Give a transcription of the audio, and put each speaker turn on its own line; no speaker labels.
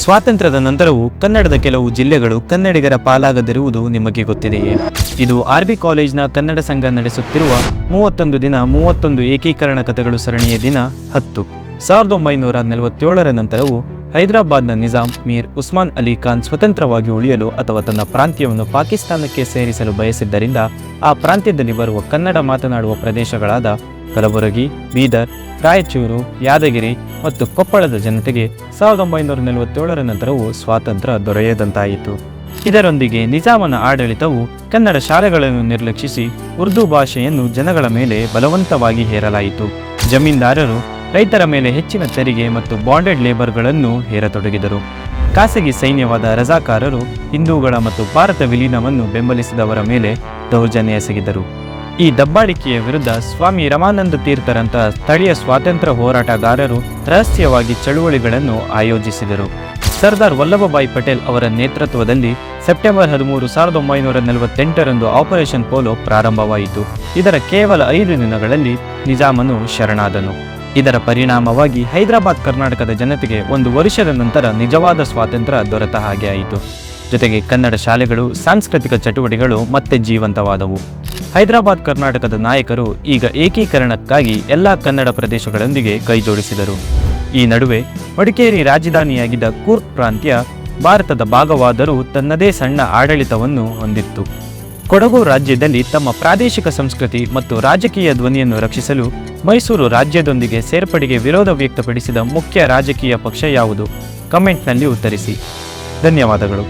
ಸ್ವಾತಂತ್ರ್ಯದ ನಂತರವೂ ಕನ್ನಡದ ಕೆಲವು ಜಿಲ್ಲೆಗಳು ಕನ್ನಡಿಗರ ಪಾಲಾಗದಿರುವುದು ನಿಮಗೆ ಗೊತ್ತಿದೆಯೇ? ಇದು ಆರ್ಬಿ ಕಾಲೇಜ್ನ ಕನ್ನಡ ಸಂಘ ನಡೆಸುತ್ತಿರುವ 31 ದಿನ 31 ಏಕೀಕರಣ ಕಥೆಗಳು ಸರಣಿಯ ದಿನ 10. 1947ರ ನಂತರವೂ ಹೈದರಾಬಾದ್ನ ನಿಜಾಂ ಮೀರ್ ಉಸ್ಮಾನ್ ಅಲಿ ಖಾನ್ ಸ್ವತಂತ್ರವಾಗಿ ಉಳಿಯಲು ಅಥವಾ ತನ್ನ ಪ್ರಾಂತ್ಯವನ್ನು ಪಾಕಿಸ್ತಾನಕ್ಕೆ ಸೇರಿಸಲು ಬಯಸಿದ್ದರಿಂದ ಆ ಪ್ರಾಂತ್ಯದಲ್ಲಿ ಬರುವ ಕನ್ನಡ ಮಾತನಾಡುವ ಪ್ರದೇಶಗಳಾದ ಕಲಬುರಗಿ, ಬೀದರ್, ರಾಯಚೂರು, ಯಾದಗಿರಿ ಮತ್ತು ಕೊಪ್ಪಳದ ಜನತೆಗೆ 1947ರ ನಂತರವೂ ಸ್ವಾತಂತ್ರ್ಯ ದೊರೆಯದಂತಾಯಿತು. ಇದರೊಂದಿಗೆ ನಿಜಾಮನ ಆಡಳಿತವು ಕನ್ನಡ ಶಾಲೆಗಳನ್ನು ನಿರ್ಲಕ್ಷಿಸಿ ಉರ್ದು ಭಾಷೆಯನ್ನು ಜನಗಳ ಮೇಲೆ ಬಲವಂತವಾಗಿ ಹೇರಲಾಯಿತು. ಜಮೀನ್ದಾರರು ರೈತರ ಮೇಲೆ ಹೆಚ್ಚಿನ ತೆರಿಗೆ ಮತ್ತು ಬಾಂಡೆಡ್ ಲೇಬರ್ಗಳನ್ನು ಹೇರತೊಡಗಿದರು. ಖಾಸಗಿ ಸೈನ್ಯವಾದ ರಜಾಕಾರರು ಹಿಂದೂಗಳ ಮತ್ತು ಭಾರತ ವಿಲೀನವನ್ನು ಬೆಂಬಲಿಸಿದವರ ಮೇಲೆ ದೌರ್ಜನ್ಯ ಎಸಗಿದರು. ಈ ದಬ್ಬಾಳಿಕೆಯ ವಿರುದ್ಧ ಸ್ವಾಮಿ ರಮಾನಂದ ತೀರ್ಥರಂತಹ ಸ್ಥಳೀಯ ಸ್ವಾತಂತ್ರ್ಯ ಹೋರಾಟಗಾರರು ರಹಸ್ಯವಾಗಿ ಚಳುವಳಿಗಳನ್ನು ಆಯೋಜಿಸಿದರು. ಸರ್ದಾರ್ ವಲ್ಲಭಭಾಯಿ ಪಟೇಲ್ ಅವರ ನೇತೃತ್ವದಲ್ಲಿ ಸೆಪ್ಟೆಂಬರ್ 13, 1948ರಂದು ಆಪರೇಷನ್ ಪೋಲೋ ಪ್ರಾರಂಭವಾಯಿತು. ಇದರ ಕೇವಲ 5 ದಿನಗಳಲ್ಲಿ ನಿಜಾಮನು ಶರಣಾದನು. ಇದರ ಪರಿಣಾಮವಾಗಿ ಹೈದರಾಬಾದ್ ಕರ್ನಾಟಕದ ಜನತೆಗೆ 1 ವರ್ಷದ ನಂತರ ನಿಜವಾದ ಸ್ವಾತಂತ್ರ್ಯ ದೊರೆತ ಹಾಗೆ ಆಯಿತು. ಜೊತೆಗೆ ಕನ್ನಡ ಶಾಲೆಗಳು, ಸಾಂಸ್ಕೃತಿಕ ಚಟುವಟಿಕೆಗಳು ಮತ್ತೆ ಜೀವಂತವಾದವು. ಹೈದರಾಬಾದ್ ಕರ್ನಾಟಕದ ನಾಯಕರು ಈಗ ಏಕೀಕರಣಕ್ಕಾಗಿ ಎಲ್ಲ ಕನ್ನಡ ಪ್ರದೇಶಗಳೊಂದಿಗೆ ಕೈಜೋಡಿಸಿದರು. ಈ ನಡುವೆ ಮಡಿಕೇರಿ ರಾಜಧಾನಿಯಾಗಿದ್ದ ಕೂರ್ಗ್ ಪ್ರಾಂತ್ಯ ಭಾರತದ ಭಾಗವಾದರೂ ತನ್ನದೇ ಸಣ್ಣ ಆಡಳಿತವನ್ನು ಹೊಂದಿತ್ತು. ಕೊಡಗು ರಾಜ್ಯದಲ್ಲಿ ತಮ್ಮ ಪ್ರಾದೇಶಿಕ ಸಂಸ್ಕೃತಿ ಮತ್ತು ರಾಜಕೀಯ ಧ್ವನಿಯನ್ನು ರಕ್ಷಿಸಲು ಮೈಸೂರು ರಾಜ್ಯದೊಂದಿಗೆ ಸೇರ್ಪಡೆಗೆ ವಿರೋಧ ವ್ಯಕ್ತಪಡಿಸಿದ ಮುಖ್ಯ ರಾಜಕೀಯ ಪಕ್ಷ ಯಾವುದು? ಕಮೆಂಟ್ನಲ್ಲಿ ಉತ್ತರಿಸಿ. ಧನ್ಯವಾದಗಳು.